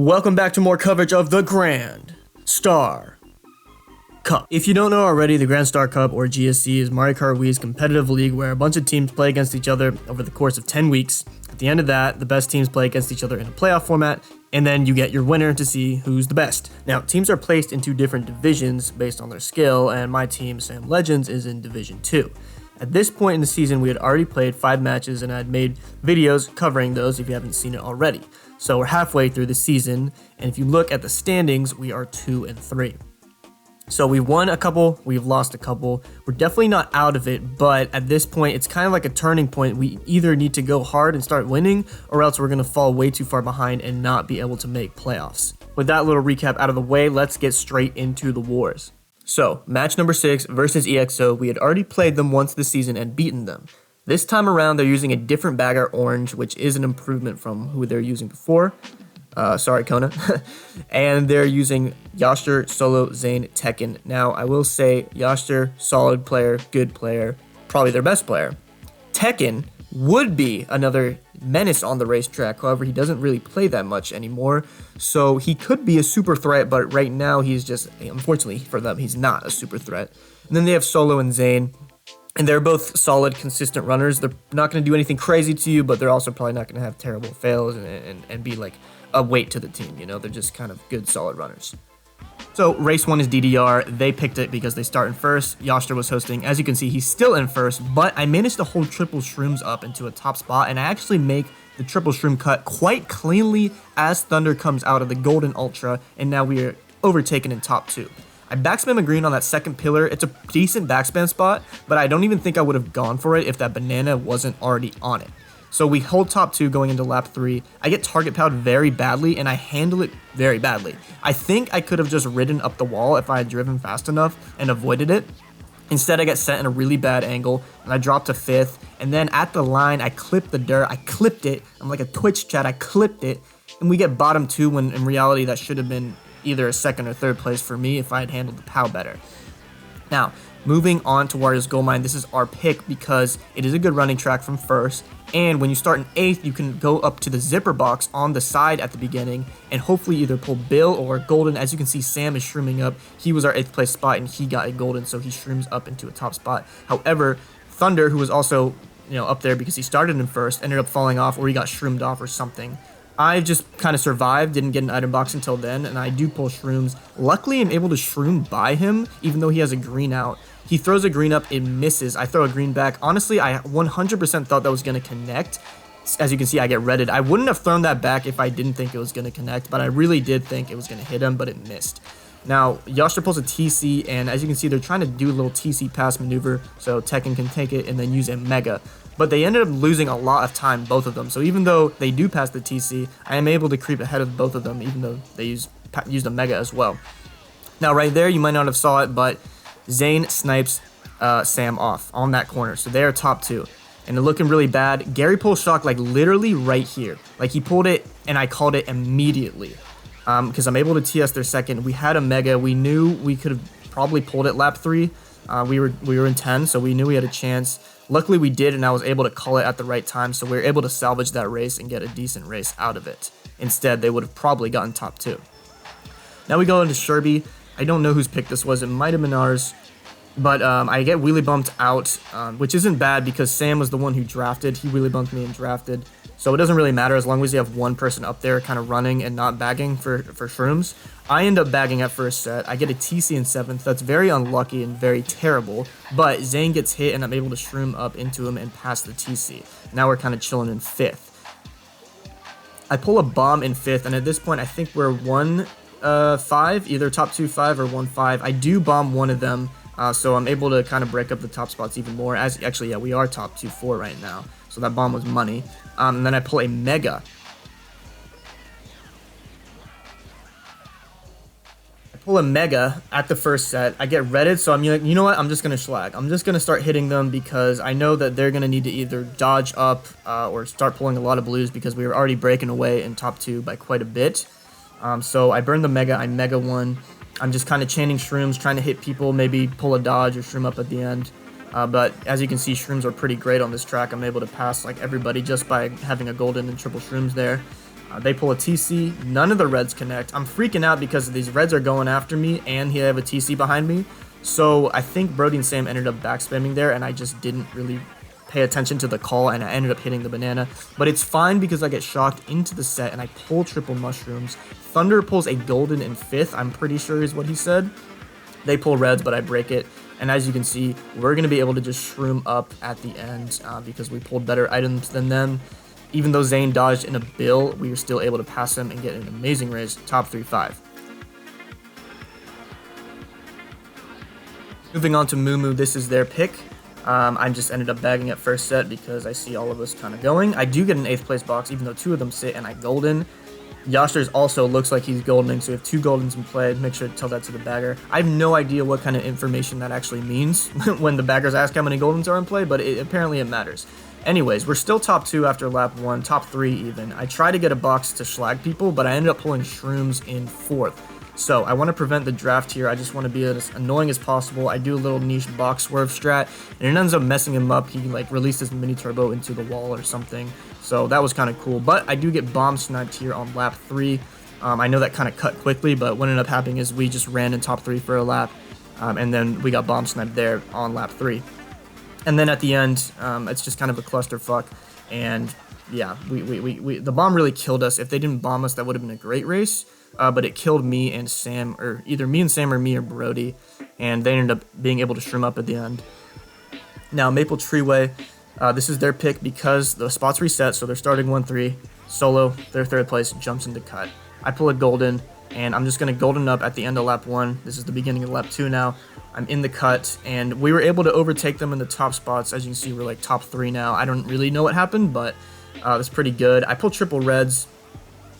Welcome back to more coverage of the Grand Star Cup. If you don't know already, the Grand Star Cup, or GSC, is Mario Kart Wii's competitive league where a bunch of teams play against each other over the course of 10 weeks. At the end of that, the best teams play against each other in a playoff format, and then you get your winner to see who's the best. Now, teams are placed into different divisions based on their skill, and my team, Sam Legends, is in Division 2. At this point in the season, we had already played 5 matches, and I'd made videos covering those if you haven't seen it already. So we're halfway through the season, and if you look at the standings, we are 2-3. So we've won a couple, we've lost a couple. We're definitely not out of it, but at this point, it's kind of like a turning point. We either need to go hard and start winning, or else we're going to fall way too far behind and not be able to make playoffs. With that little recap out of the way, let's get straight into the wars. So, match number 6 versus EXO. We had already played them once this season and beaten them. This time around, they're using a different bagger, orange, which is an improvement from who they're using before. Sorry, Kona. And they're using Yoster, Solo, Zane, Tekken. Now, I will say Yoster, solid player, good player, probably their best player. Tekken would be another menace on the racetrack. However, he doesn't really play that much anymore, so he could be a super threat, but right now he's just, unfortunately for them, he's not a super threat. And then they have Solo and Zane, and they're both solid, consistent runners. They're not going to do anything crazy to you, but they're also probably not going to have terrible fails and be like a weight to the team, you know? They're just kind of good, solid runners. So, race 1 is DDR. They picked it because they start in first. Yoster was hosting. As you can see, he's still in first, but I managed to hold triple shrooms up into a top spot, and I actually make the triple shroom cut quite cleanly as Thunder comes out of the Golden Ultra, and now we are overtaken in top 2. I backspam a green on that second pillar. It's a decent backspam spot, but I don't even think I would have gone for it if that banana wasn't already on it. So we hold top 2 going into lap 3. I get target powed very badly, and I handle it very badly. I think I could have just ridden up the wall if I had driven fast enough and avoided it. Instead, I get sent in a really bad angle, and I drop to 5th. And then at the line, I clipped the dirt. I clipped it. I'm like a Twitch chat. I clipped it, and we get bottom 2 when in reality that should have been either a 2nd or 3rd place for me if I had handled the POW better. Now, moving on to Wario's Gold Mine, this is our pick because it is a good running track from first, and when you start in 8th, you can go up to the zipper box on the side at the beginning and hopefully either pull Bill or Golden. As you can see, Sam is shrooming up. He was our 8th place spot and he got a Golden, so he shrooms up into a top spot. However, Thunder, who was also up there because he started in first, ended up falling off, or he got shroomed off or something. I just kind of survived, didn't get an item box until then, and I do pull shrooms. Luckily, I'm able to shroom by him, even though he has a green out. He throws a green up, it misses. I throw a green back. Honestly, I 100% thought that was going to connect. As you can see, I get redded. I wouldn't have thrown that back if I didn't think it was going to connect, but I really did think it was going to hit him, but it missed. Now, Yoster pulls a TC, and as you can see, they're trying to do a little TC pass maneuver so Tekken can take it and then use a Mega. But they ended up losing a lot of time, both of them. So even though they do pass the TC, I am able to creep ahead of both of them, even though they used a Mega as well. Now, right there, you might not have saw it, but Zane snipes Sam off on that corner. So they are top 2. And they're looking really bad. Gary pulls shock, like, literally right here. Like, he pulled it, and I called it immediately. Because I'm able to TS their second. We had a Mega. We knew we could have probably pulled it lap 3. We were in 10, so we knew we had a chance. Luckily, we did, and I was able to call it at the right time, so we were able to salvage that race and get a decent race out of it. Instead, they would have probably gotten top 2. Now we go into Sherby. I don't know whose pick this was. It might have been ours. But I get wheelie bumped out, which isn't bad because Sam was the one who drafted. He wheelie bumped me and drafted. So it doesn't really matter as long as you have one person up there kind of running and not bagging for shrooms. I end up bagging at first set. I get a TC in 7th. That's very unlucky and very terrible. But Zane gets hit and I'm able to shroom up into him and pass the TC. Now we're kind of chilling in 5th. I pull a bomb in 5th, and at this point I think we're 1-5, either top 2-5 or 1-5. I do bomb one of them. So I'm able to kind of break up the top spots even more. Actually, we are top 2-4 right now. So that bomb was money. And then I pull a Mega. I pull a Mega at the first set. I get redded, so I'm like, you know what? I'm just going to schlag. I'm just going to start hitting them because I know that they're going to need to either dodge up or start pulling a lot of blues because we were already breaking away in top 2 by quite a bit. So I burn the Mega. I Mega 1. I'm just kind of chaining shrooms, trying to hit people, maybe pull a dodge or shroom up at the end. But as you can see, shrooms are pretty great on this track. I'm able to pass like everybody just by having a golden and triple shrooms there. They pull a TC. None of the reds connect. I'm freaking out because these reds are going after me and he have a TC behind me. So I think Brody and Sam ended up back spamming there, and I just didn't really pay attention to the call, and I ended up hitting the banana. But it's fine because I get shocked into the set and I pull triple mushrooms. Thunder pulls a golden in 5th, I'm pretty sure is what he said. They pull reds, but I break it. And as you can see, we're going to be able to just shroom up at the end because we pulled better items than them. Even though Zane dodged in a bill, we were still able to pass him and get an amazing raise, top 3-5. Moving on to Moo Moo, this is their pick. I just ended up bagging at first set because I see all of us kind of going. I do get an 8th place box, even though 2 of them sit and I golden. Yashter's also looks like he's goldening, so we have 2 goldens in play. Make sure to tell that to the bagger. I have no idea what kind of information that actually means when the baggers ask how many goldens are in play, but apparently it matters. Anyways, we're still top 2 after lap 1, top 3 even. I tried to get a box to schlag people, but I ended up pulling shrooms in 4th. So I want to prevent the draft here. I just want to be as annoying as possible. I do a little niche box swerve strat, and it ends up messing him up. He like released his mini turbo into the wall or something. So that was kind of cool. But I do get bomb sniped here on lap 3. I know that kind of cut quickly, but what ended up happening is we just ran in top 3 for a lap, and then we got bomb sniped there on lap 3. And then at the end, it's just kind of a clusterfuck. And yeah, the bomb really killed us. If they didn't bomb us, that would have been a great race. But it killed me and Sam, or either me and Sam or me or Brody, and they ended up being able to shroom up at the end. Now, Maple Treeway, this is their pick because the spots reset, so they're starting 1-3. Solo, their 3rd place, jumps into cut. I pull a golden, and I'm just going to golden up at the end of lap 1. This is the beginning of lap 2 now. I'm in the cut, and we were able to overtake them in the top spots. As you can see, we're like top 3 now. I don't really know what happened, but that's pretty good. I pulled triple reds.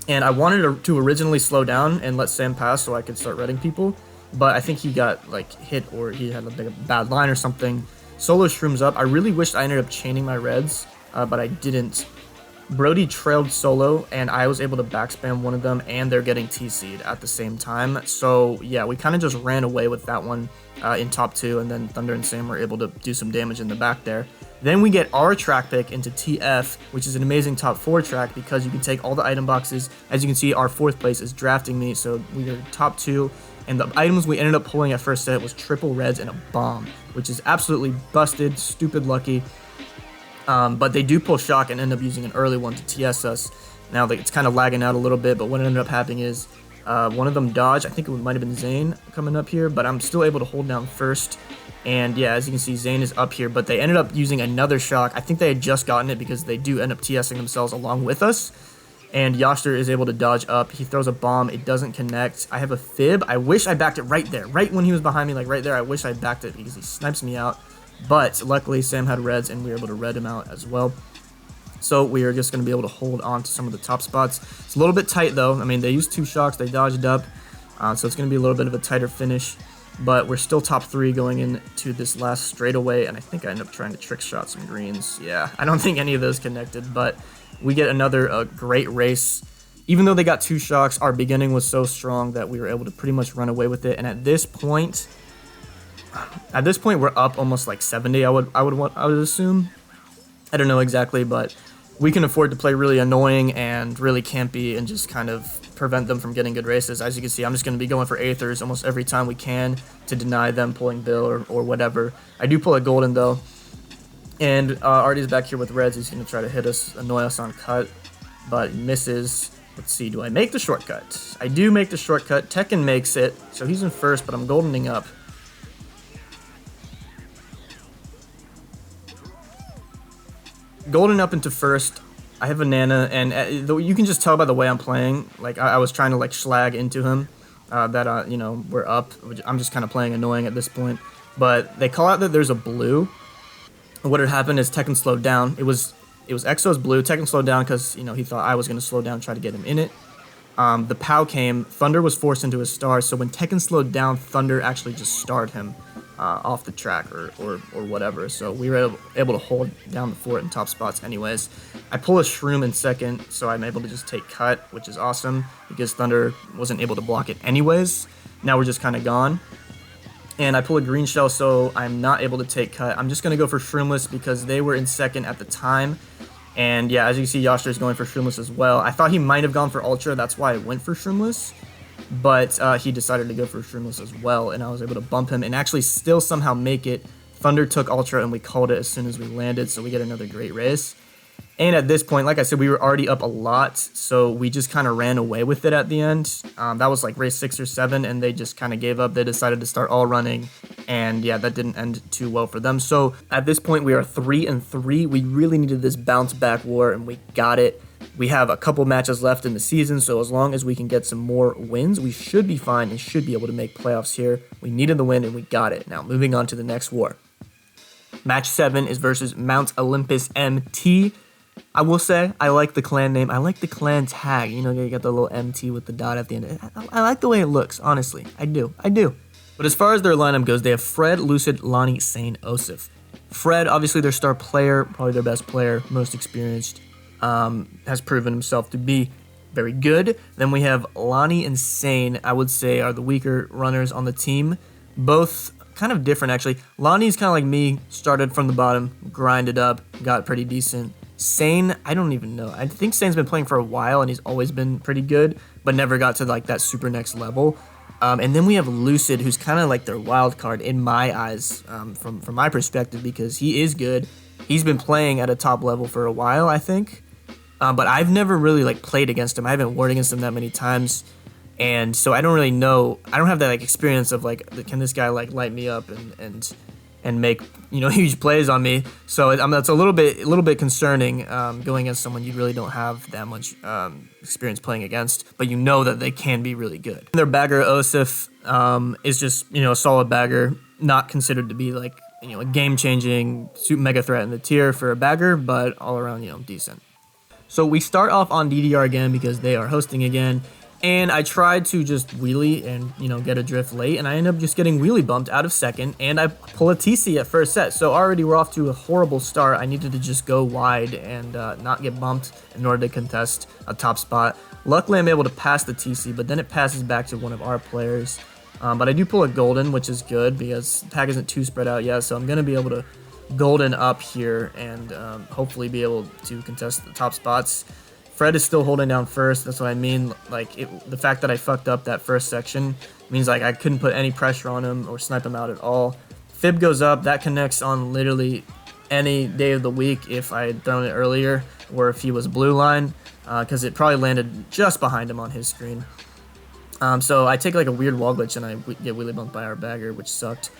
And I wanted to originally slow down and let Sam pass so I could start redding people. But I think he got like hit or he had a bad line or something. Solo shrooms up. I really wished I ended up chaining my reds, but I didn't. Brody trailed Solo, and I was able to backspam one of them, and they're getting TC'd at the same time. So yeah, we kind of just ran away with that one in top 2, and then Thunder and Sam were able to do some damage in the back there. Then we get our track pick into TF, which is an amazing top 4 track because you can take all the item boxes. As you can see, our 4th place is drafting me, so we are top 2. And the items we ended up pulling at first set was triple reds and a bomb, which is absolutely busted, stupid lucky. But they do pull shock and end up using an early one to TS us. Now it's kind of lagging out a little bit, but what ended up happening is one of them dodged. I think it might have been Zane coming up here, but I'm still able to hold down first. And yeah, as you can see, Zane is up here, but they ended up using another shock. I think they had just gotten it because they do end up TSing themselves along with us. And Yashter is able to dodge up. He throws a bomb. It doesn't connect. I have a fib. I wish I backed it right there. Right when he was behind me, like right there, I wish I backed it because he snipes me out. But luckily, Sam had reds, and we were able to red him out as well. So we are just going to be able to hold on to some of the top spots. It's a little bit tight, though. I mean, they used 2 shocks. They dodged up. So it's going to be a little bit of a tighter finish. But we're still top 3 going into this last straightaway, and I think I end up trying to trick shot some greens. Yeah, I don't think any of those connected, but we get another great race. Even though they got 2 shocks, our beginning was so strong that we were able to pretty much run away with it. And at this point, we're up almost like 70. I would assume. I don't know exactly, but we can afford to play really annoying and really campy and just kind of prevent them from getting good races. As you can see, I'm just going to be going for Aethers almost every time we can to deny them pulling Bill or whatever. I do pull a golden though. And Artie's back here with reds. He's going to try to hit us, annoy us on cut, but misses. Let's see, do I make the shortcut? I do make the shortcut. Tekken makes it, so he's in first, but I'm goldening up. Golden up into first. I have a Nana, and you can just tell by the way I'm playing. Like I was trying to like schlag into him. You know, we're up. I'm just kind of playing annoying at this point. But they call out that there's a blue. What had happened is Tekken slowed down. It was Exo's blue. Tekken slowed down because, you know, he thought I was going to slow down, try to get him in it. The POW came. Thunder was forced into his star. So when Tekken slowed down, Thunder actually just starred him off the track or whatever. So we were able to hold down the fort in top spots anyways. I pull a Shroom in second, so I'm able to just take cut, which is awesome because Thunder wasn't able to block it anyways. Now we're just kind of gone. And I pull a green shell, so I'm not able to take cut. I'm just going to go for Shroomless because they were in second at the time. And yeah, as you can see, Yashtra's going for Shroomless as well. I thought he might have gone for Ultra, that's why I went for Shroomless. But he decided to go for Shroomless as well, and I was able to bump him and actually still somehow make it. Thunder took Ultra, and we called it as soon as we landed, so we get another great race. And at this point, like I said, we were already up a lot, so we just kind of ran away with it at the end. That was like race 6 or 7, and they just kind of gave up. They decided to start all running, and yeah, that didn't end too well for them. So at this point, we are 3-3. We really needed this bounce back war, and we got it. We have a couple matches left in the season, so as long as we can get some more wins, we should be fine and should be able to make playoffs here. We needed the win, and we got it. Now, moving on to the next war. Match 7 is versus Mount Olympus MT. I will say, I like the clan name. I like the clan tag. You know, you got the little MT with the dot at the end. I like the way it looks, honestly. I do. But as far as their lineup goes, they have Fred, Lucid, Lonnie, Sane, Osif. Fred, obviously their star player, probably their best player, most experienced. Has proven himself to be very good. Then we have Lonnie and Sane, I would say, are the weaker runners on the team. Both kind of different, actually. Lonnie's kind of like me, started from the bottom, grinded up, got pretty decent. Sane, I don't even know. I think Sane's been playing for a while, and he's always been pretty good, but never got to like that super next level. And then we have Lucid, who's kind of like their wild card in my eyes, from my perspective, because he is good. He's been playing at a top level for a while, I think. But I've never really like played against him. I haven't warred against him that many times, and so I don't really know. I don't have that like experience of like, can this guy like light me up and make, you know, huge plays on me? So that's a little bit concerning, going against someone you really don't have that much experience playing against, but you know that they can be really good. Their bagger Osif is just, you know, a solid bagger, not considered to be like, you know, a game-changing mega threat in the tier for a bagger, but all around, you know, decent. So we start off on DDR again because they are hosting again, and I tried to just wheelie and, you know, get a drift late, and I end up just getting wheelie bumped out of second, and I pull a TC at first set. So already we're off to a horrible start. I needed to just go wide and not get bumped in order to contest a top spot. Luckily, I'm able to pass the TC, but then it passes back to one of our players. But I do pull a golden, which is good because the tag isn't too spread out yet, so I'm going to be able to golden up here and hopefully be able to contest the top spots. Fred is still holding down first. That's what I mean. Like, the fact that I fucked up that first section means like I couldn't put any pressure on him or snipe him out at all. Fib goes up. That connects on literally any day of the week if I had thrown it earlier or if he was blue line, because it probably landed just behind him on his screen. So I take like a weird wall glitch and I get wheelie bumped by our bagger, which sucked.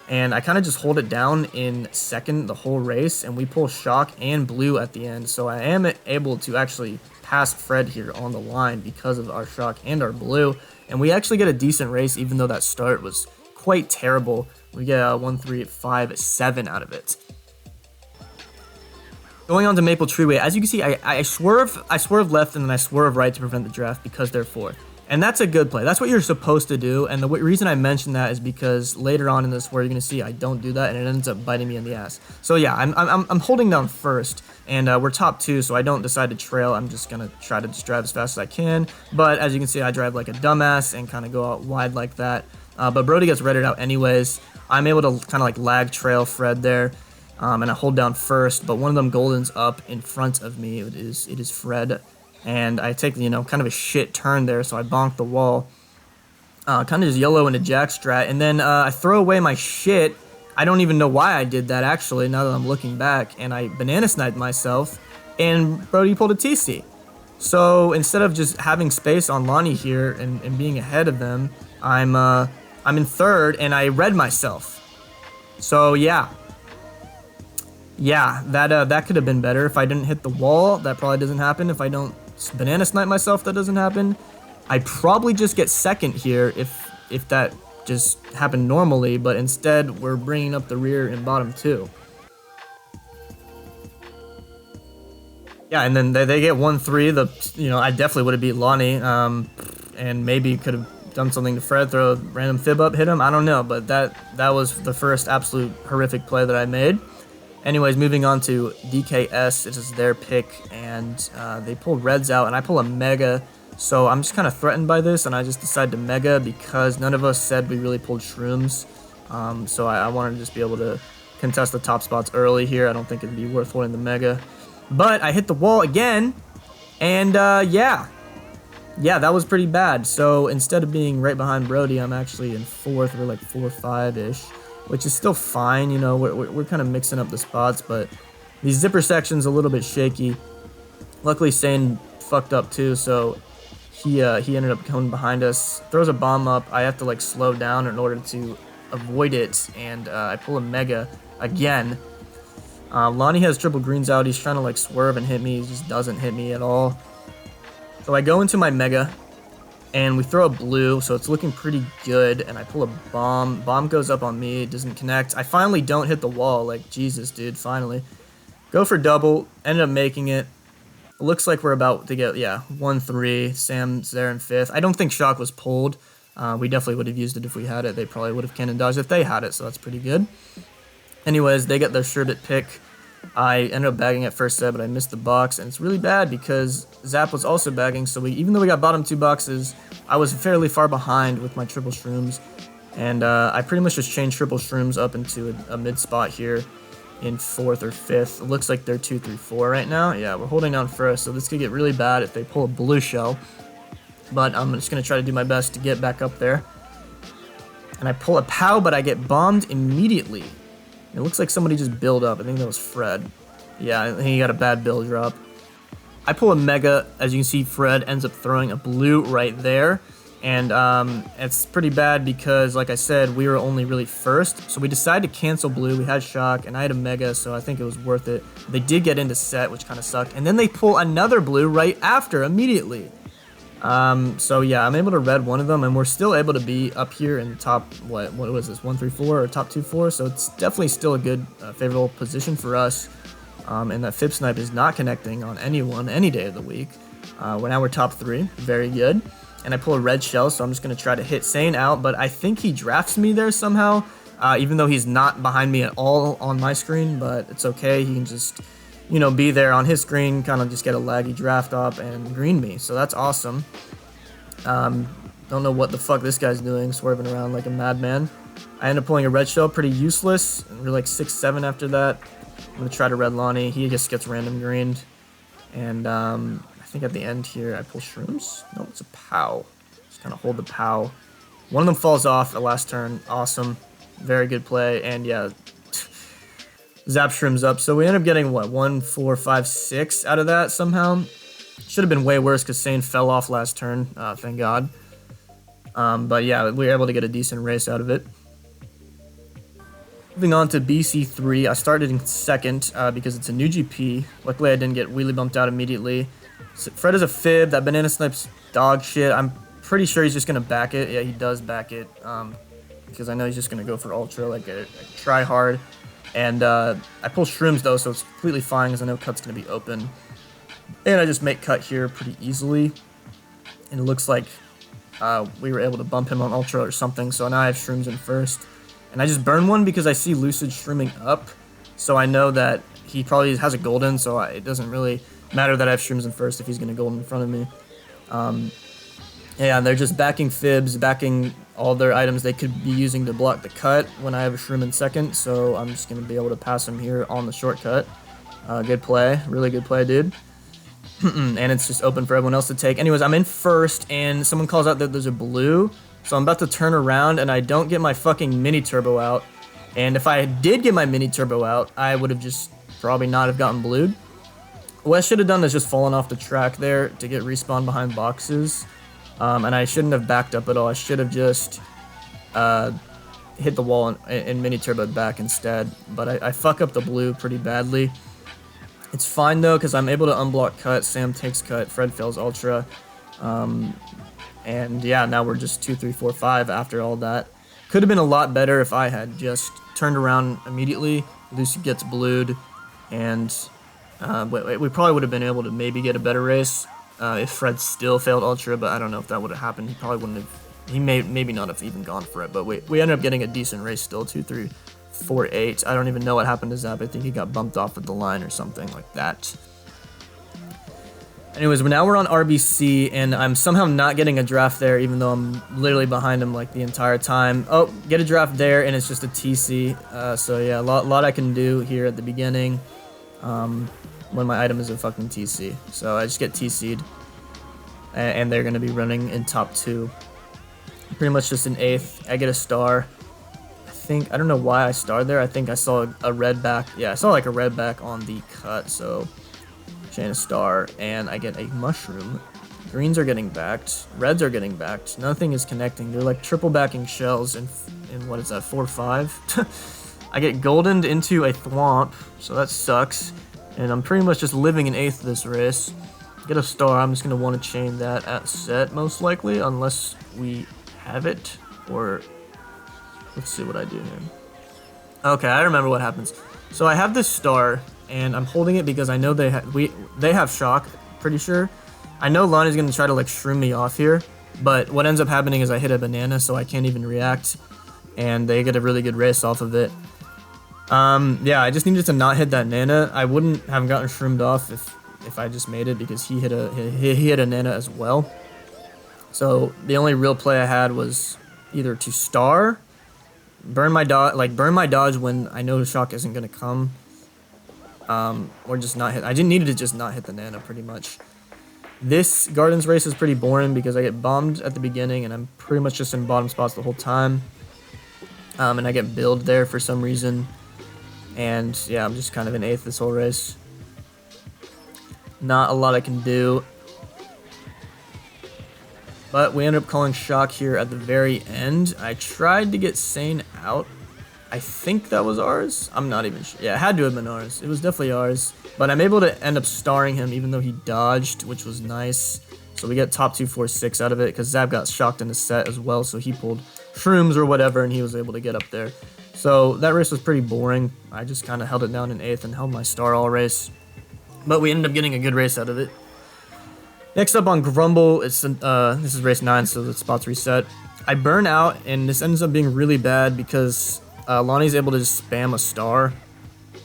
And I kind of just hold it down in second the whole race, and we pull shock and blue at the end. So I am able to actually pass Fred here on the line because of our shock and our blue. And we actually get a decent race, even though that start was quite terrible. We get a 1, 3, 5, 7 out of it. Going on to Maple Treeway, as you can see, I swerve left and then I swerve right to prevent the draft because they're fourth. And that's a good play. That's what you're supposed to do. And the reason I mention that is because later on in this where you're going to see I don't do that, and it ends up biting me in the ass. So yeah, I'm holding down first, and we're top 2, so I don't decide to trail. I'm just going to try to just drive as fast as I can. But as you can see, I drive like a dumbass and kind of go out wide like that. But Brody gets redded out anyways. I'm able to kind of like lag trail Fred there. And I hold down first, but one of them goldens up in front of me. It is Fred. And I take, you know, kind of a shit turn there, so I bonk the wall. Kind of just YOLO into jack strat, and then I throw away my shit. I don't even know why I did that, actually, now that I'm looking back. And I banana sniped myself, and Brody pulled a TC. So instead of just having space on Lonnie here and being ahead of them, I'm in third, and I read myself. So yeah. Yeah, that could have been better. If I didn't hit the wall, that probably doesn't happen. If I don't banana snipe myself, that doesn't happen. I probably just get second here if that just happened normally, but instead we're bringing up the rear in bottom 2. Yeah, and then they get 1-3. You know, I definitely would have beat Lonnie, and maybe could have done something to Fred, throw a random fib up, hit him. I don't know, but that was the first absolute horrific play that I made. Anyways, moving on to DKS, this is their pick, and they pull reds out, and I pull a mega, so I'm just kind of threatened by this, and I just decide to mega because none of us said we really pulled shrooms, so I wanted to just be able to contest the top spots early here. I don't think it'd be worth holding the mega. But I hit the wall again, and yeah, that was pretty bad. So instead of being right behind Brody, I'm actually in 4th. We're like 4-5-ish, which is still fine. You know, we're kind of mixing up the spots, but these zipper section's a little bit shaky. Luckily, Sane fucked up too, so he ended up coming behind us, throws a bomb up. I have to like slow down in order to avoid it, and I pull a mega again. Lonnie has triple greens out. He's trying to like swerve and hit me. He just doesn't hit me at all. So I go into my mega, and we throw a blue, so it's looking pretty good, and I pull a bomb. Bomb goes up on me. It doesn't connect. I finally don't hit the wall. Like, Jesus, dude, finally. Go for double. Ended up making it. It looks like we're about to get, 1-3. Sam's there in 5th. I don't think Shock was pulled. We definitely would have used it if we had it. They probably would have cannon dodged if they had it, so that's pretty good. Anyways, they get their sherbet pick. I ended up bagging at first set, but I missed the box, and it's really bad because Zap was also bagging, so even though we got bottom 2 boxes, I was fairly far behind with my triple shrooms, and I pretty much just changed triple shrooms up into a mid spot here in 4th or 5th. It looks like they're 2-3-4 right now. Yeah, we're holding down first, so this could get really bad if they pull a blue shell, but I'm just going to try to do my best to get back up there. And I pull a POW, but I get bombed immediately. It looks like somebody just built up. I think that was Fred. Yeah, I think he got a bad build drop. I pull a mega. As you can see, Fred ends up throwing a blue right there. And it's pretty bad because, like I said, we were only really first. So we decided to cancel blue. We had Shock, and I had a mega, so I think it was worth it. They did get into set, which kind of sucked. And then they pull another blue right after, immediately. So yeah, I'm able to red one of them, and we're still able to be up here in the top, what was this, 1-3-4 or top 2-4, so it's definitely still a good, favorable position for us, and that Fib Snipe is not connecting on anyone, any day of the week. Now we're top 3, very good, and I pull a red shell, so I'm just going to try to hit Sane out, but I think he drafts me there somehow, even though he's not behind me at all on my screen, but it's okay, he can just, you know, be there on his screen, kind of just get a laggy draft up and green me. So that's awesome. Don't know what the fuck this guy's doing, swerving around like a madman. I end up pulling a red shell, pretty useless. And we're like 6-7 after that. I'm going to try to red Lonnie. He just gets random greened. And I think at the end here, I pull shrooms. No, it's a POW. Just kind of hold the POW. One of them falls off the last turn. Awesome. Very good play. And yeah, Zap shrooms up. So we end up getting, what, 1, 4, 5, 6 out of that somehow. Should have been way worse because Sane fell off last turn. Thank God. But yeah, we were able to get a decent race out of it. Moving on to BC3. I started in 2nd because it's a new GP. Luckily, I didn't get wheelie bumped out immediately. So Fred is a fib. That Banana Snipe's dog shit. I'm pretty sure he's just going to back it. Yeah, he does back it. Because I know he's just going to go for Ultra, like a try hard. And I pull shrooms though, so it's completely fine because I know cut's going to be open. And I just make cut here pretty easily. And it looks like we were able to bump him on Ultra or something, so now I have shrooms in first. And I just burn one because I see Lucid shrooming up, so I know that he probably has a golden, so it doesn't really matter that I have shrooms in first if he's going to golden in front of me. Yeah, and they're just backing fibs, backing all their items they could be using to block the cut when I have a shroom in 2nd, so I'm just going to be able to pass him here on the shortcut. Good play, really good play, dude. And it's just open for everyone else to take. Anyways, I'm in 1st, and someone calls out that there's a blue, so I'm about to turn around, and I don't get my fucking mini turbo out. And if I did get my mini turbo out, I would have just probably not have gotten blued. What I should have done is just fallen off the track there to get respawned behind boxes. And I shouldn't have backed up at all. I should have just hit the wall and mini turboed back instead. But I fuck up the blue pretty badly. It's fine though, because I'm able to unblock cut. Sam takes cut. Fred fails ultra. And yeah, now we're just 2, 3, 4, 5 after all that. Could have been a lot better if I had just turned around immediately. Lucy gets blued, and we probably would have been able to maybe get a better race if Fred still failed ultra, but I don't know if that would have happened. He probably wouldn't have. He maybe not have even gone for it, but we ended up getting a decent race still, 2, 3, 4, 8. I don't even know what happened to Zap. I think he got bumped off at the line or something like that. Anyways, now we're on RBC, and I'm somehow not getting a draft there, even though I'm literally behind him like the entire time. Oh, get a draft there, and it's just a TC. So yeah, a lot I can do here at the beginning. when my item is a fucking TC. So I just get TC'd, and they're gonna be running in top 2. Pretty much just an 8th. I get a star. I don't know why I starred there. I think I saw a red back. Yeah, I saw like a red back on the cut, so chain a star, and I get a mushroom. Greens are getting backed. Reds are getting backed. Nothing is connecting. They're like triple backing shells in what is that, 4-5? I get goldened into a thwomp, so that sucks. And I'm pretty much just living an 8th this race. Get a star. I'm just going to want to chain that at set, most likely, unless we have it, or... Let's see what I do here. Okay, I remember what happens. So I have this star, and I'm holding it because I know they have shock, pretty sure. I know Lonnie's gonna try to like shroom me off here, but what ends up happening is I hit a banana, so I can't even react, and they get a really good race off of it. Yeah, I just needed to not hit that nana. I wouldn't have gotten shroomed off if I just made it, because he hit a nana as well. So the only real play I had was either to star, burn my dodge when I know the shock isn't gonna come, or just not hit. I just needed to just not hit the nana pretty much. This Gardens race is pretty boring because I get bombed at the beginning and I'm pretty much just in bottom spots the whole time, and I get billed there for some reason, and yeah, I'm just kind of an 8th this whole race. Not a lot I can do. But we ended up calling shock here at the very end. I tried to get Sane out. I think that was ours. I'm not even sure. Yeah, it had to have been ours. It was definitely ours. But I'm able to end up starring him even though he dodged, which was nice. So we get top 2, 4, 6 out of it because Zab got shocked in the set as well. So he pulled shrooms or whatever and he was able to get up there. So that race was pretty boring. I just kind of held it down in 8th and held my star all race. But we ended up getting a good race out of it. Next up on Grumble, this is race 9, so the spot's reset. I burn out, and this ends up being really bad because Lonnie's able to just spam a star,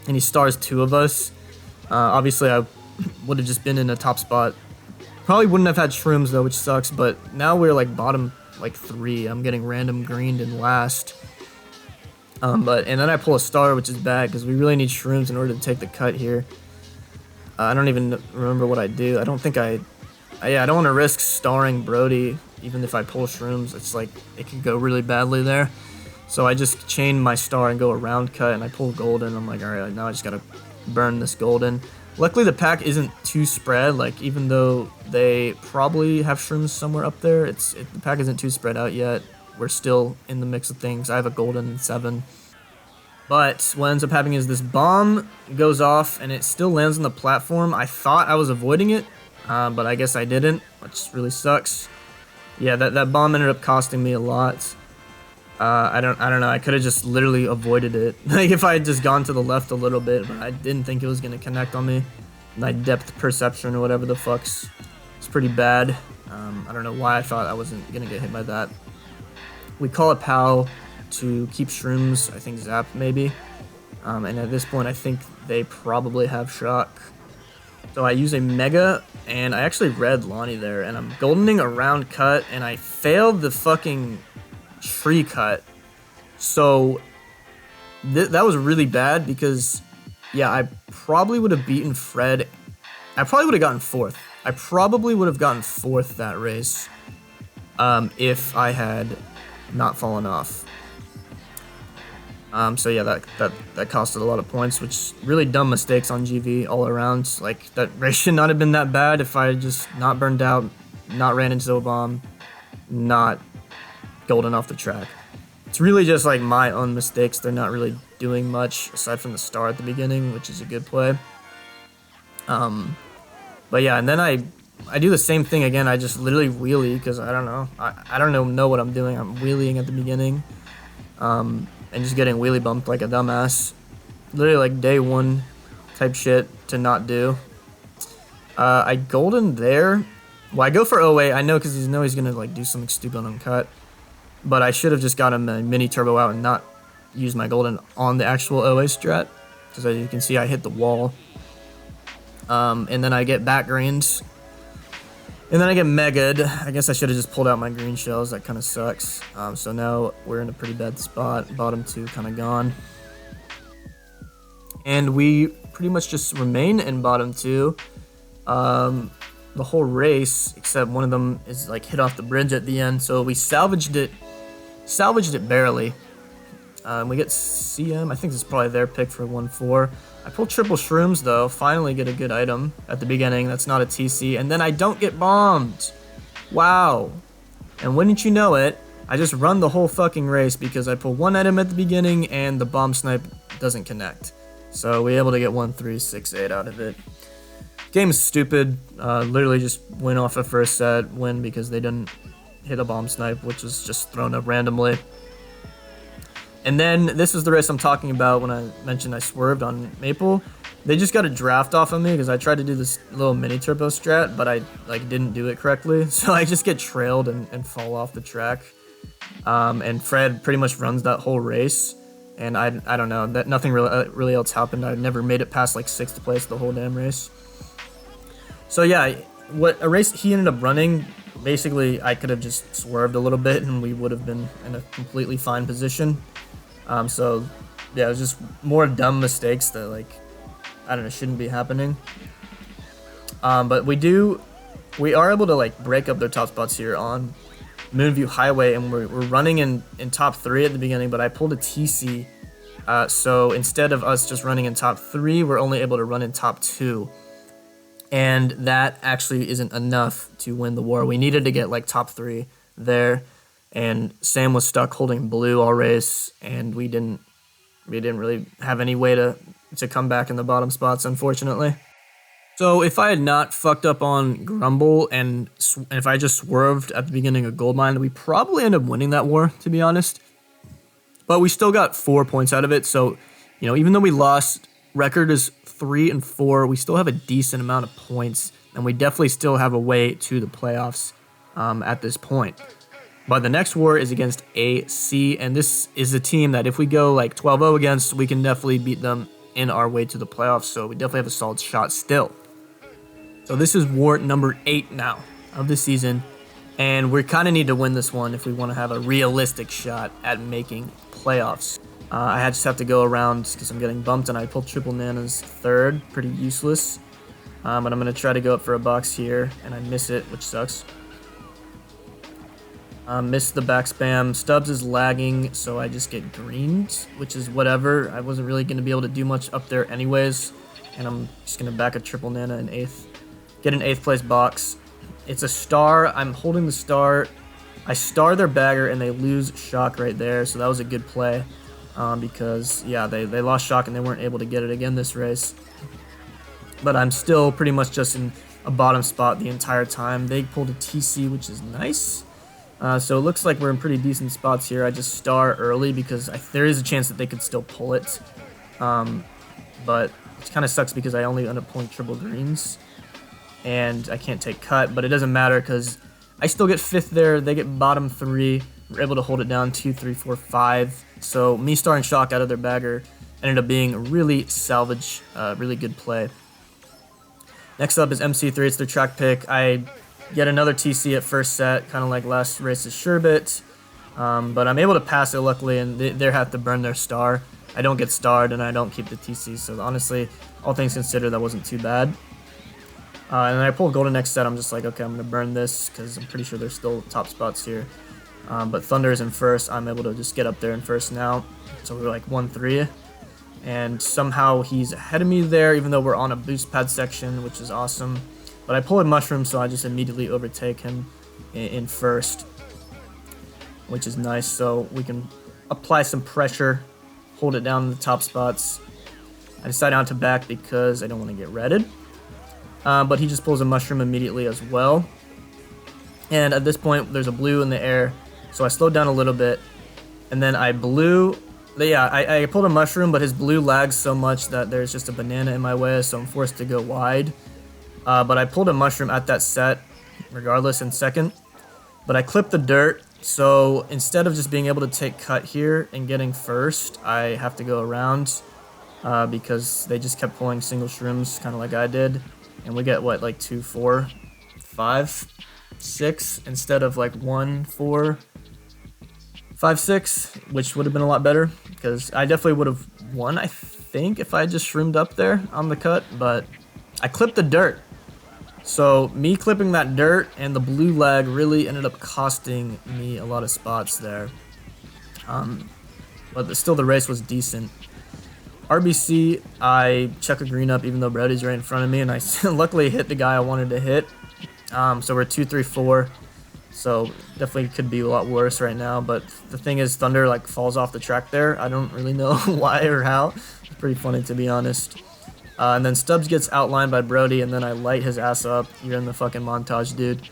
and he stars 2 of us. Obviously, I would have just been in a top spot. Probably wouldn't have had shrooms though, which sucks, but now we're like bottom like 3. I'm getting random greened in last. And then I pull a star, which is bad because we really need shrooms in order to take the cut here. I don't even remember what I do. I don't think yeah, I don't want to risk starring Brody, even if I pull shrooms. It's like, it could go really badly there. So I just chain my star and go around cut, and I pull golden. I'm like, alright, now I just gotta burn this golden. Luckily, the pack isn't too spread. Like, even though they probably have shrooms somewhere up there, the pack isn't too spread out yet. We're still in the mix of things. I have a golden 7. But what ends up happening is this bomb goes off, and it still lands on the platform. I thought I was avoiding it, but I guess I didn't, which really sucks. Yeah, that bomb ended up costing me a lot. I don't know. I could have just literally avoided it. Like if I had just gone to the left a little bit, but I didn't think it was gonna connect on me. My depth perception or whatever the fuck's, it's pretty bad. I don't know why I thought I wasn't gonna get hit by that. We call a POW to keep shrooms. I think Zap maybe. And at this point, I think they probably have shock. So I use a Mega, and I actually read Lonnie there, and I'm goldening around cut, and I failed the fucking tree cut. So that was really bad because, yeah, I probably would have beaten Fred. I probably would have gotten 4th. I probably would have gotten 4th that race if I had not fallen off. So yeah, that costed a lot of points, which really dumb mistakes on GV all around. Like, that race should not have been that bad if I had just not burned out, not ran into a bomb, not golden off the track. It's really just like my own mistakes. They're not really doing much aside from the star at the beginning, which is a good play. But yeah, and then I do the same thing again. I just literally wheelie because I don't know. I don't know what I'm doing. I'm wheeling at the beginning. And just getting wheelie bumped like a dumbass. Literally like day 1 type shit to not do. I golden there. Well, I go for 08. I know because he's gonna like do something stupid on cut. But I should have just got him a mini turbo out and not use my golden on the actual OA strat. Because as you can see, I hit the wall. And then I get back greens. And then I get mega'd. I guess I should have just pulled out my green shells. That kind of sucks. So now we're in a pretty bad spot. Bottom 2 kind of gone. And we pretty much just remain in bottom 2 the whole race, except one of them is like hit off the bridge at the end. So we salvaged it barely. We get CM. I think this is probably their pick for 1-4. I pulled triple shrooms though. Finally get a good item at the beginning. That's not a TC, and then I don't get bombed. Wow. And wouldn't you know it, I just run the whole fucking race because I pull one item at the beginning and the bomb snipe doesn't connect. So we able to get 1-3-6-8 out of it. Game is stupid. Literally just win off a first set win because they didn't hit a bomb snipe, which was just thrown up randomly. And then this is the race I'm talking about when I mentioned I swerved on Maple. They just got a draft off of me because I tried to do this little mini turbo strat, but I didn't do it correctly. So I just get trailed and fall off the track. And Fred pretty much runs that whole race. And I don't know, that nothing really else happened. I never made it past like 6th place the whole damn race. So yeah, what a race he ended up running, basically I could have just swerved a little bit and we would have been in a completely fine position. So yeah, it was just more dumb mistakes that I don't know, shouldn't be happening. But we are able to break up their top spots here on Moonview Highway, and we're running in top 3 at the beginning, but I pulled a TC. So instead of us just running in top 3, we're only able to run in top 2. And that actually isn't enough to win the war. We needed to get top 3 there, and Sam was stuck holding blue all race, and we didn't really have any way to come back in the bottom spots, unfortunately. So if I had not fucked up on Grumble and if I just swerved at the beginning of Goldmine, we probably end up winning that war, to be honest. But we still got 4 points out of it, so even though we lost, record is 3-4, we still have a decent amount of points, and we definitely still have a way to the playoffs at this point. But the next war is against AC, and this is a team that if we go 12-0 against, we can definitely beat them in our way to the playoffs, so we definitely have a solid shot still. So this is war number 8 now of the season, and we kind of need to win this one if we want to have a realistic shot at making playoffs. I just have to go around because I'm getting bumped, and I pulled triple nanas 3rd, pretty useless. But I'm going to try to go up for a box here, and I miss it, which sucks. Missed the back spam. Stubbs is lagging, so I just get greened, which is whatever. I wasn't really going to be able to do much up there anyways, and I'm just going to back a triple nana in 8th. Get an 8th place box. It's a star. I'm holding the star. I star their bagger, and they lose shock right there, so that was a good play. Because, yeah, they lost shock and they weren't able to get it again this race. But I'm still pretty much just in a bottom spot the entire time. They pulled a TC, which is nice. So it looks like we're in pretty decent spots here. I just star early because there is a chance that they could still pull it. But it kind of sucks because I only end up pulling triple greens. And I can't take cut, but it doesn't matter because I still get 5th there. They get bottom 3. We're able to hold it down 2, 3, 4, 5. So me starring shock out of their bagger ended up being a really really good play. Next up is MC3. It's their track pick. I get another TC at first set, kind of like last race's Sherbet. But I'm able to pass it luckily, and they have to burn their star. I don't get starred, and I don't keep the TC. So honestly, all things considered, that wasn't too bad. And then I pull golden next set. I'm just like, okay, I'm going to burn this because I'm pretty sure there's still top spots here. But Thunder is in first. I'm able to just get up there in first now. So we're 1-3. And somehow he's ahead of me there, even though we're on a boost pad section, which is awesome. But I pull a mushroom, so I just immediately overtake him in first, which is nice. So we can apply some pressure, hold it down in the top spots. I decide not to back because I don't want to get redded. But he just pulls a mushroom immediately as well. And at this point, there's a blue in the air. So I slowed down a little bit, and then I blew. Yeah, I pulled a mushroom, but his blue lags so much that there's just a banana in my way, so I'm forced to go wide. But I pulled a mushroom at that set, regardless, in second. But I clipped the dirt, so instead of just being able to take cut here and getting first, I have to go around because they just kept pulling single shrooms, kind of like I did. And we get, what, 2, 4, 5, 6, instead of 1, 4, 5, 6, which would have been a lot better, because I definitely would have won, I think, if I just shroomed up there on the cut, but I clipped the dirt. So me clipping that dirt and the blue leg really ended up costing me a lot of spots there. But still the race was decent. RBC, I chuck a green up even though Brody's right in front of me, and I luckily hit the guy I wanted to hit. So we're 2, 3, 4. So definitely could be a lot worse right now. But the thing is, Thunder like falls off the track there. I don't really know why or how. It's pretty funny to be honest. And then Stubbs gets outlined by Brody, and then I light his ass up. You're in the fucking montage, dude.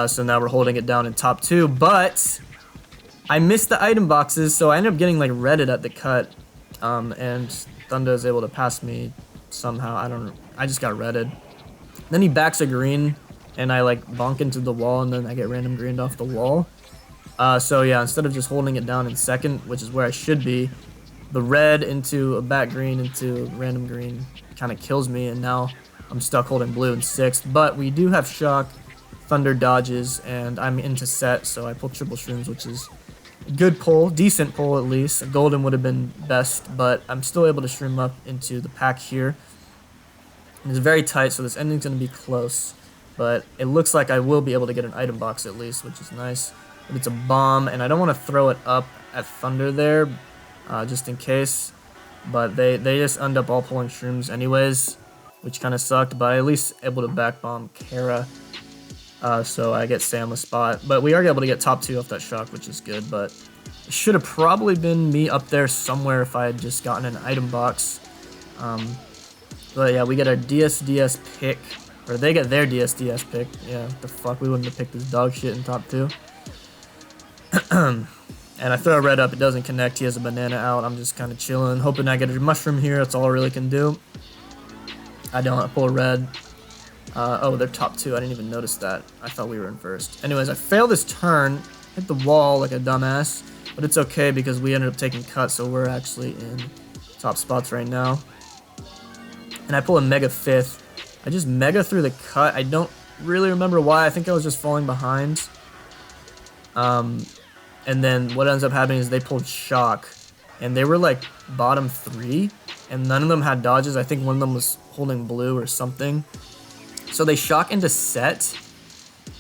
So now we're holding it down in top 2, but I missed the item boxes, so I ended up getting like redded at the cut. And Thunder is able to pass me somehow. I just got redded. Then he backs a green, and I like bonk into the wall, and then I get random greened off the wall. So yeah, instead of just holding it down in second, which is where I should be, the red into a back green into random green kind of kills me, and now I'm stuck holding blue in 6th. But we do have shock, Thunder dodges, and I'm into set, so I pull triple shrooms, which is a good pull, decent pull at least. A golden would have been best, but I'm still able to shroom up into the pack here. And it's very tight, so this ending's going to be close, but it looks like I will be able to get an item box at least, which is nice. But it's a bomb, and I don't want to throw it up at Thunder there, just in case. But they just end up all pulling shrooms anyways, which kind of sucked, but I at least able to back bomb Kara. So I get Sam a spot. But we are able to get top 2 off that shock, which is good, but it should have probably been me up there somewhere if I had just gotten an item box. But yeah, we get our DSDS pick, or they get their DSDS pick. Yeah, what the fuck, we wouldn't have picked this dog shit in top 2. And I throw a red up, it doesn't connect, he has a banana out. I'm just kind of chilling, hoping I get a mushroom here, that's all I really can do. I don't, I pull a red. Oh, they're top 2, I didn't even notice that. I thought we were in first. Anyways, I fail this turn, hit the wall like a dumbass, but it's okay because we ended up taking cut, so we're actually in top spots right now. And I pull a mega 5th. I just mega through the cut, I don't really remember why, I think I was just falling behind. And then what ends up happening is they pulled shock, and they were like bottom 3, and none of them had dodges. I think one of them was holding blue or something. So they shock into set,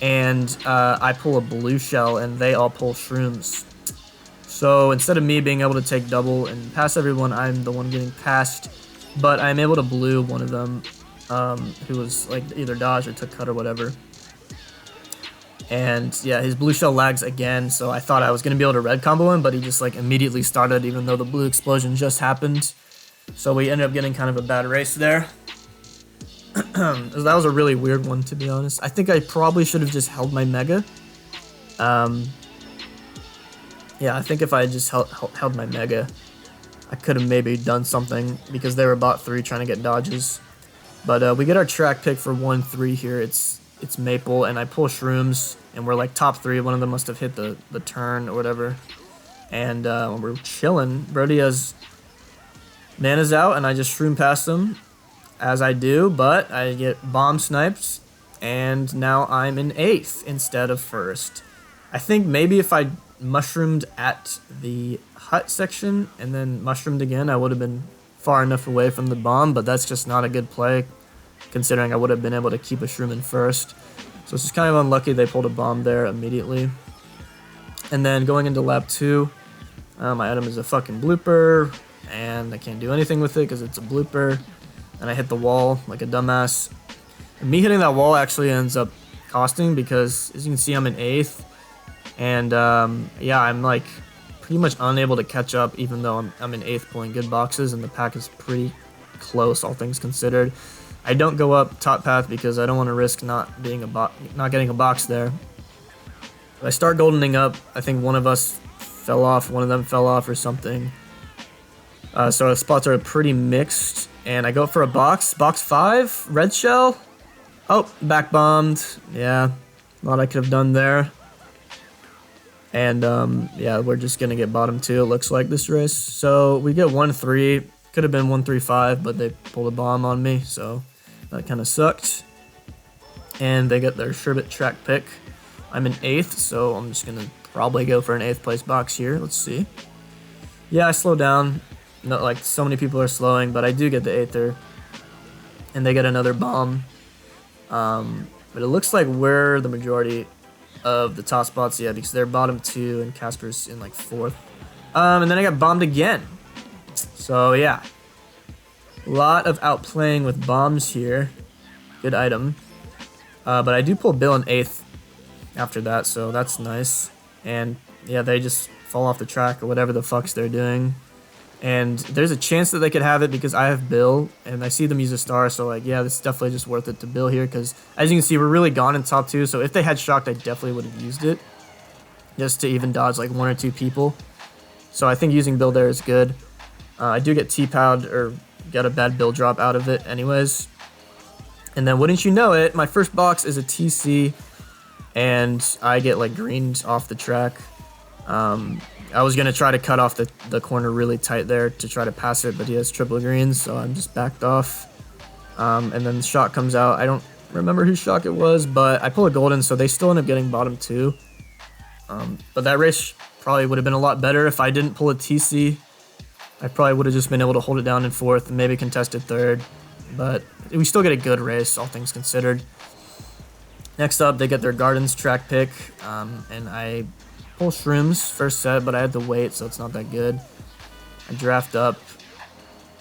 and I pull a blue shell, and they all pull shrooms. So instead of me being able to take double and pass everyone, I'm the one getting passed. But I'm able to blue one of them, who was like either dodge or took cut or whatever. And yeah, his blue shell lags again, so I thought I was going to be able to red combo him, but he just like immediately started even though the blue explosion just happened. So we ended up getting kind of a bad race there. That was a really weird one, to be honest. I think I probably should have just held my mega. Yeah, I think if I just held my mega, I could have maybe done something because they were bot 3 trying to get dodges. But we get our track pick for 1-3 here. It's Maple, and I pull shrooms, and we're like top 3. One of them must have hit the turn or whatever. And we're chilling. Brody has mana's out, and I just shroom past him, as I do, but I get bomb sniped, and now I'm in 8th instead of 1st. I think maybe if I mushroomed at the hut section and then mushroomed again, I would have been far enough away from the bomb, but that's just not a good play, considering I would have been able to keep a shroom in 1st. So it's just kind of unlucky they pulled a bomb there immediately. And then going into lap 2, my item is a fucking blooper, and I can't do anything with it because it's a blooper. And I hit the wall like a dumbass. And me hitting that wall actually ends up costing because, as you can see, I'm in 8th. And yeah, I'm like pretty much unable to catch up, even though I'm in 8th pulling good boxes, and the pack is pretty close, all things considered. I don't go up top path because I don't want to risk not getting a box there. But I start goldening up. I think one of us fell off, one of them fell off or something. So the spots are pretty mixed, and I go for a box 5, red shell. Oh, back bombed. Yeah, a lot I could have done there. And yeah, we're just gonna get bottom 2, it looks like, this race. So we get 1-3. Could have been 1-3-5, but they pulled a bomb on me, so that kind of sucked. And they get their sherbet track pick. I'm in 8th, so I'm just gonna probably go for an 8th place box here. Let's see. Yeah, I slowed down. no, like so many people are slowing, but I do get the Aether, and they get another bomb. But it looks like we're the majority of the top spots, yeah, because they're bottom 2 and Casper's in like 4th. And then I got bombed again. So yeah, a lot of outplaying with bombs here. Good item. But I do pull Bill in 8th after that, so that's nice. And yeah, they just fall off the track or whatever the fucks they're doing. And there's a chance that they could have it because I have Bill, and I see them use a star, so like, yeah, this is definitely just worth it to Bill here, because as you can see, we're really gone in top 2, so if they had shocked, I definitely would have used it, just to even dodge like 1 or 2 people. So I think using Bill there is good. I do get T-Powed, or get a bad Bill drop out of it anyways. And then wouldn't you know it, my first box is a TC, and I get like greened off the track. I was going to try to cut off the corner really tight there to try to pass it, but he has triple greens, so I'm just backed off. And then the shot comes out. I don't remember whose shock it was, but I pull a golden, so they still end up getting bottom 2. But that race probably would have been a lot better if I didn't pull a TC. I probably would have just been able to hold it down in 4th and maybe contested 3rd. But we still get a good race, all things considered. Next up, they get their Gardens track pick, and I pull Shrooms first set, but I had to wait, so it's not that good. I draft up,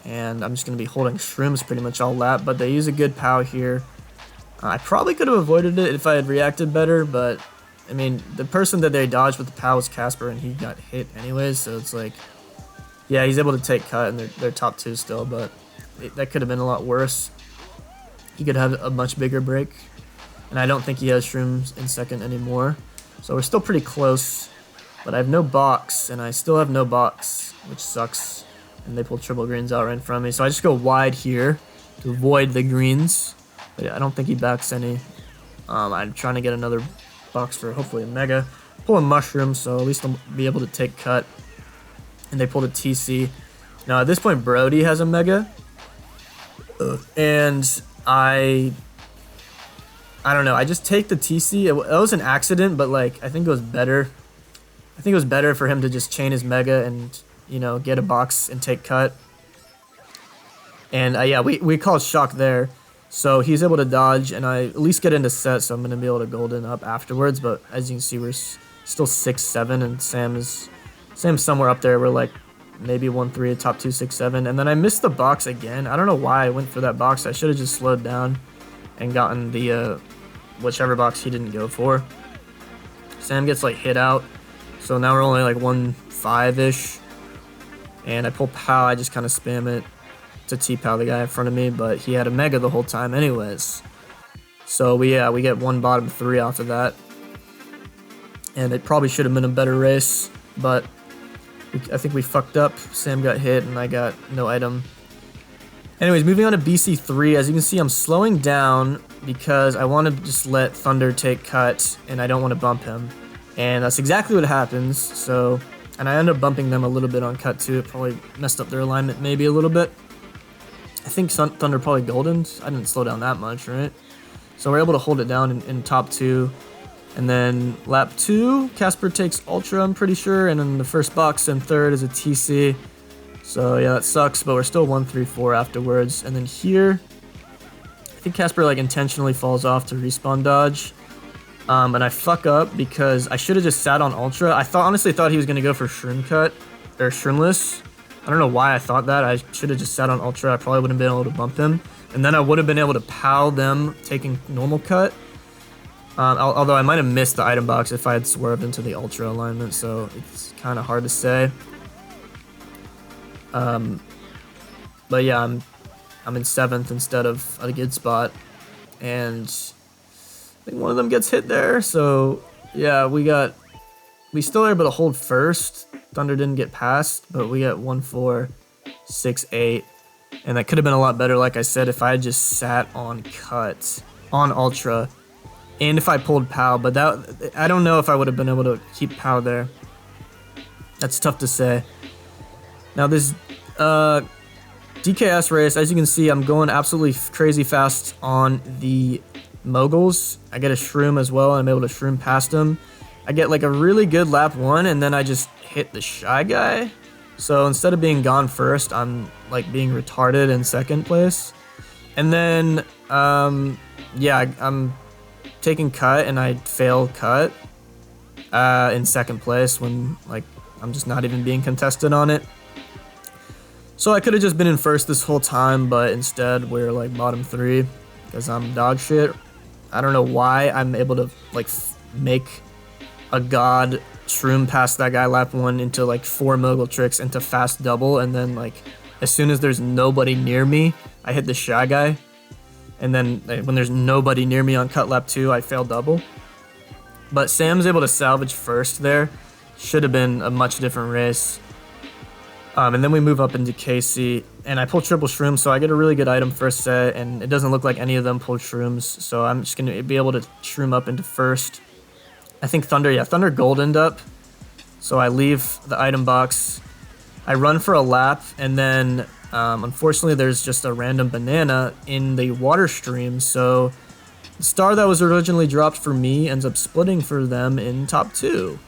and I'm just going to be holding Shrooms pretty much all lap, but they use a good POW here. I probably could have avoided it if I had reacted better, but, I mean, the person that they dodged with the POW was Casper, and he got hit anyways, so it's like, yeah, he's able to take cut, and they're top 2 still, but that could have been a lot worse. He could have a much bigger break, and I don't think he has Shrooms in 2nd anymore. So we're still pretty close, but I have no box, and I still have no box, which sucks. And they pull triple greens out right in front of me, so I just go wide here to avoid the greens. But yeah, I don't think he backs any. I'm trying to get another box for hopefully a mega. Pull a mushroom, so at least I'll be able to take cut. And they pulled a TC. Now at this point, Brody has a mega, and I don't know. I just take the TC. It was an accident, but like I think it was better. I think it was better for him to just chain his mega and, you know, get a box and take cut. And yeah, we called shock there, so he's able to dodge, and I at least get into set, so I'm gonna be able to golden up afterwards. But as you can see, we're still 6-7, and Sam's somewhere up there. We're like maybe 1-3, top 2, 6-7, and then I missed the box again. I don't know why I went for that box. I should have just slowed down and gotten the whichever box he didn't go for. Sam gets like hit out, so now we're only like 1-5-ish, and I pull POW. I just kind of spam it to T-POW the guy in front of me, but he had a mega the whole time anyways. So we get 1 bottom 3 off of that, and it probably should have been a better race, but I think we fucked up. Sam got hit, and I got no item. Anyways, moving on to BC3, as you can see, I'm slowing down because I want to just let Thunder take cut, and I don't want to bump him. And that's exactly what happens, so, and I end up bumping them a little bit on cut too. It probably messed up their alignment maybe a little bit. I think Thunder probably goldened. I didn't slow down that much, right? So we're able to hold it down in top 2. And then lap 2, Casper takes Ultra, I'm pretty sure, and then the first box in 3rd is a TC. So yeah, that sucks, but we're still 1-3-4 afterwards. And then here, I think Casper like intentionally falls off to respawn dodge. And I fuck up because I should have just sat on Ultra. I honestly thought he was going to go for Shroom Cut, or Shroomless. I don't know why I thought that. I should have just sat on Ultra. I probably wouldn't have been able to bump him. And then I would have been able to POW them taking normal cut. Although I might have missed the item box if I had swerved into the Ultra alignment, so it's kind of hard to say. But yeah, I'm in 7th instead of a good spot, and I think one of them gets hit there. So yeah, we still are able to hold first. Thunder didn't get past, but we got 1-4, 6-8, and that could have been a lot better, like I said, if I had just sat on cut on Ultra. And if I pulled POW, but that, I don't know if I would have been able to keep POW there. That's tough to say. Now this DKS race, as you can see, I'm going absolutely crazy fast on the moguls. I get a shroom as well, and I'm able to shroom past him. I get like a really good lap 1, and then I just hit the shy guy. So instead of being gone first, I'm like being retarded in second place. And then, yeah, I'm taking cut and I fail cut in second place when like I'm just not even being contested on it. So I could have just been in first this whole time, but instead we're like bottom 3 because I'm dog shit. I don't know why I'm able to like make a god shroom past that guy lap 1 into like 4 mogul tricks into fast double, and then like as soon as there's nobody near me, I hit the shy guy, and then when there's nobody near me on cut lap 2, I fail double. But Sam's able to salvage first there. Should have been a much different race. And then we move up into KC, and I pull triple shrooms, so I get a really good item first set, and it doesn't look like any of them pulled shrooms, so I'm just going to be able to shroom up into first. I think Thunder goldened up, so I leave the item box. I run for a lap, and then unfortunately there's just a random banana in the water stream, so the star that was originally dropped for me ends up splitting for them in top 2.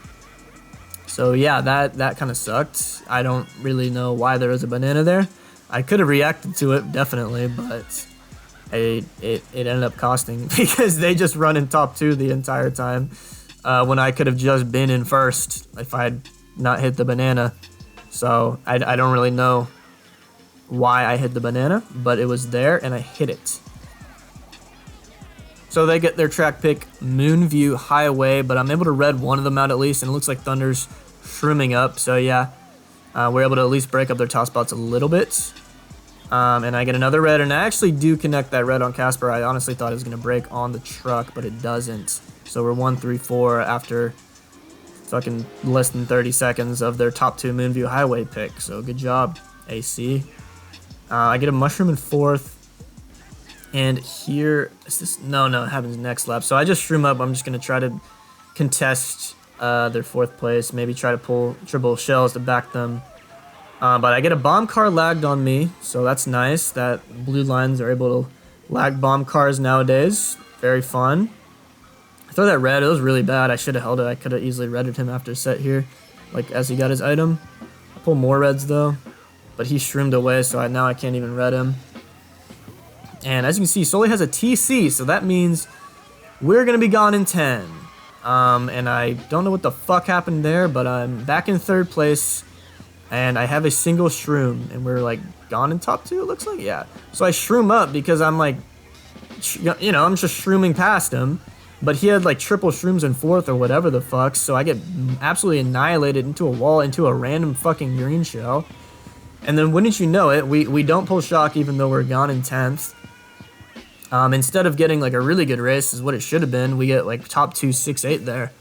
So yeah, that kind of sucked. I don't really know why there was a banana there. I could have reacted to it, definitely, but it ended up costing because they just run in top 2 the entire time when I could have just been in first if I had not hit the banana. So I don't really know why I hit the banana, but it was there and I hit it. So they get their track pick, Moonview Highway, but I'm able to red one of them out at least, and it looks like Thunder's shrooming up. So yeah, we're able to at least break up their top spots a little bit. And I get another red, and I actually do connect that red on Casper. I honestly thought it was going to break on the truck, but it doesn't. So we're 1-3-4 after fucking less than 30 seconds of their top 2 Moonview Highway pick. So good job, AC. I get a mushroom in 4th. And here, is this? No, it happens next lap. So I just shroom up. I'm just going to try to contest their 4th place. Maybe try to pull triple shells to back them. But I get a bomb car lagged on me. So that's nice that blue lines are able to lag bomb cars nowadays. Very fun. I throw that red. It was really bad. I should have held it. I could have easily redded him after set here, like as he got his item. I pull more reds though. But he shroomed away, so now I can't even red him. And as you can see, Sully has a TC, so that means we're going to be gone in 10. And I don't know what the fuck happened there, but I'm back in 3rd place, and I have a single shroom, and we're like gone in top 2, it looks like, yeah. So I shroom up because I'm like, you know, I'm just shrooming past him, but he had like triple shrooms in 4th or whatever the fuck, so I get absolutely annihilated into a wall, into a random fucking green shell. And then wouldn't you know it, we don't pull shock even though we're gone in 10th. Instead of getting like a really good race is what it should have been, we get like top 2 6-8 there.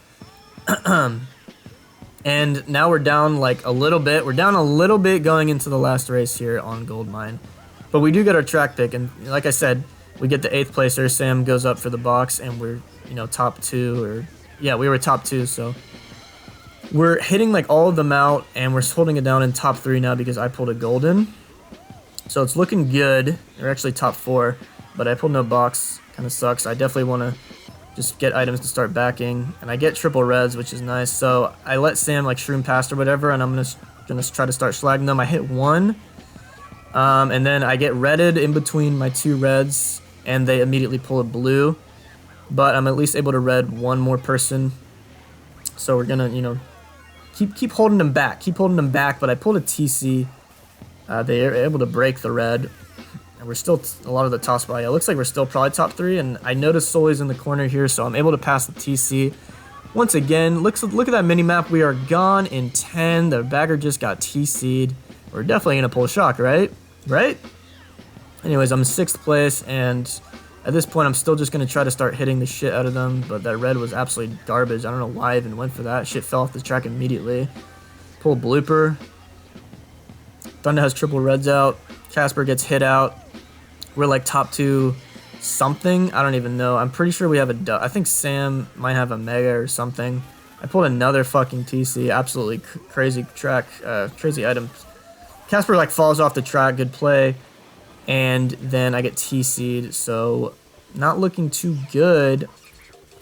And now we're down like a little bit. We're down a little bit going into the last race here on Gold Mine. But we do get our track pick, and like I said, we get the 8th placer. Sam goes up for the box, and we're, you know, top 2, or yeah, we were top 2, so we're hitting like all of them out, and we're holding it down in top 3 now because I pulled a golden. So it's looking good. We're actually top 4. But I pulled no box, kind of sucks. I definitely want to just get items to start backing. And I get triple reds, which is nice. So I let Sam like shroom past or whatever, and I'm gonna try to start slagging them. I hit 1, and then I get redded in between my 2 reds, and they immediately pull a blue. But I'm at least able to red 1 more person. So we're gonna, you know, keep holding them back, But I pulled a TC. They are able to break the red. And we're still a lot of the top spot. Yeah, it looks like we're still probably top 3. And I noticed Sully's in the corner here, so I'm able to pass the TC. Once again, look at that mini-map. We are gone in 10. The bagger just got TC'd. We're definitely going to pull a shock, right? Right? Anyways, I'm in 6th place, and at this point, I'm still just going to try to start hitting the shit out of them. But that red was absolutely garbage. I don't know why I even went for that. Shit fell off the track immediately. Pull blooper. Thunder has triple reds out. Casper gets hit out. We're like top 2 something. I don't even know. I'm pretty sure we have a... I think Sam might have a mega or something. I pulled another fucking TC. Absolutely crazy track. Crazy item. Casper like falls off the track. Good play. And then I get TC'd. So not looking too good.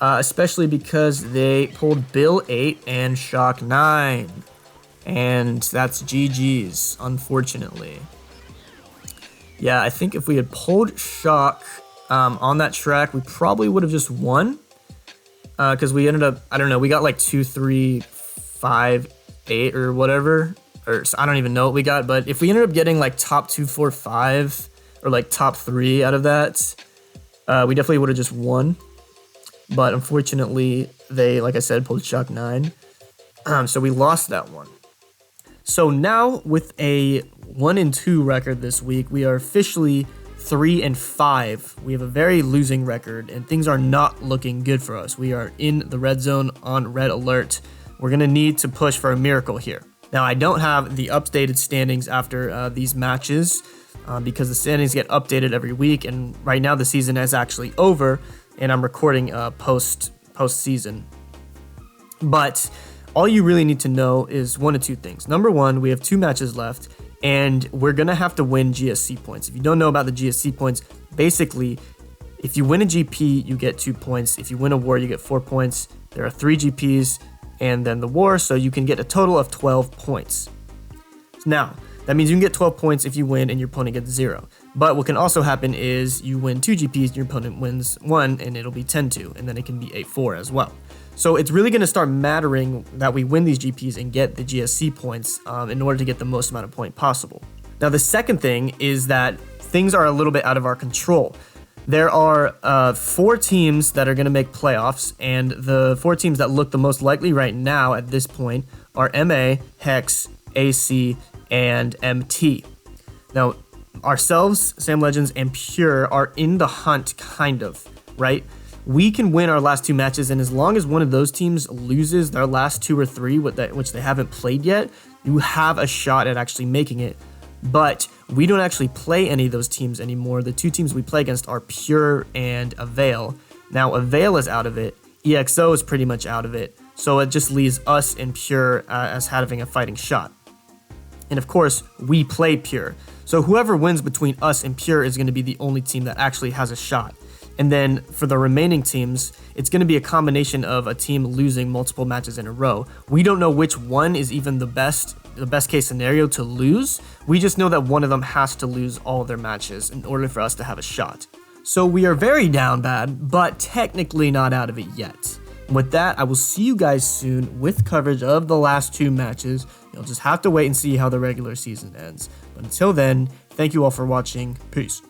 Especially because they pulled Bill 8 and Shock 9. And that's GG's, unfortunately. Yeah, I think if we had pulled Shock on that track, we probably would have just won. Because we ended up, I don't know, we got like 2, 3, 5, 8 or whatever. Or I don't even know what we got. But if we ended up getting like top 2, 4, 5 or like top 3 out of that, we definitely would have just won. But unfortunately, they, like I said, pulled Shock 9. So we lost that one. So now with a 1-2 record this week, we are officially 3-5. We have a very losing record, and things are not looking good for us. We are in the red zone on red alert. We're going to need to push for a miracle here. Now, I don't have the updated standings after these matches because the standings get updated every week, and right now the season is actually over, and I'm recording post-season. But all you really need to know is 1 of 2 things. Number 1, we have 2 matches left, and we're going to have to win GSC points. If you don't know about the GSC points, basically, if you win a GP, you get 2 points. If you win a war, you get 4 points. There are 3 GPs and then the war, so you can get a total of 12 points. Now, that means you can get 12 points if you win and your opponent gets 0. But what can also happen is you win 2 GPs and your opponent wins 1, and it'll be 10-2, and then it can be 8-4 as well. So it's really going to start mattering that we win these GPs and get the GSC points in order to get the most amount of point possible. Now, the second thing is that things are a little bit out of our control. There are 4 teams that are going to make playoffs, and the 4 teams that look the most likely right now at this point are MA, Hex, AC, and MT. Now, ourselves, Sam Legends, and Pure are in the hunt, kind of, right? We can win our last 2 matches, and as long as one of those teams loses their last 2 or 3, which they haven't played yet, you have a shot at actually making it. But we don't actually play any of those teams anymore. The 2 teams we play against are Pure and Avail. Now, Avail is out of it. EXO is pretty much out of it. So it just leaves us and Pure as having a fighting shot. And of course, we play Pure. So whoever wins between us and Pure is going to be the only team that actually has a shot. And then for the remaining teams, it's going to be a combination of a team losing multiple matches in a row. We don't know which one is even the best case scenario to lose. We just know that one of them has to lose all their matches in order for us to have a shot. So we are very down bad, but technically not out of it yet. With that, I will see you guys soon with coverage of the last 2 matches. You'll just have to wait and see how the regular season ends. But until then, thank you all for watching. Peace.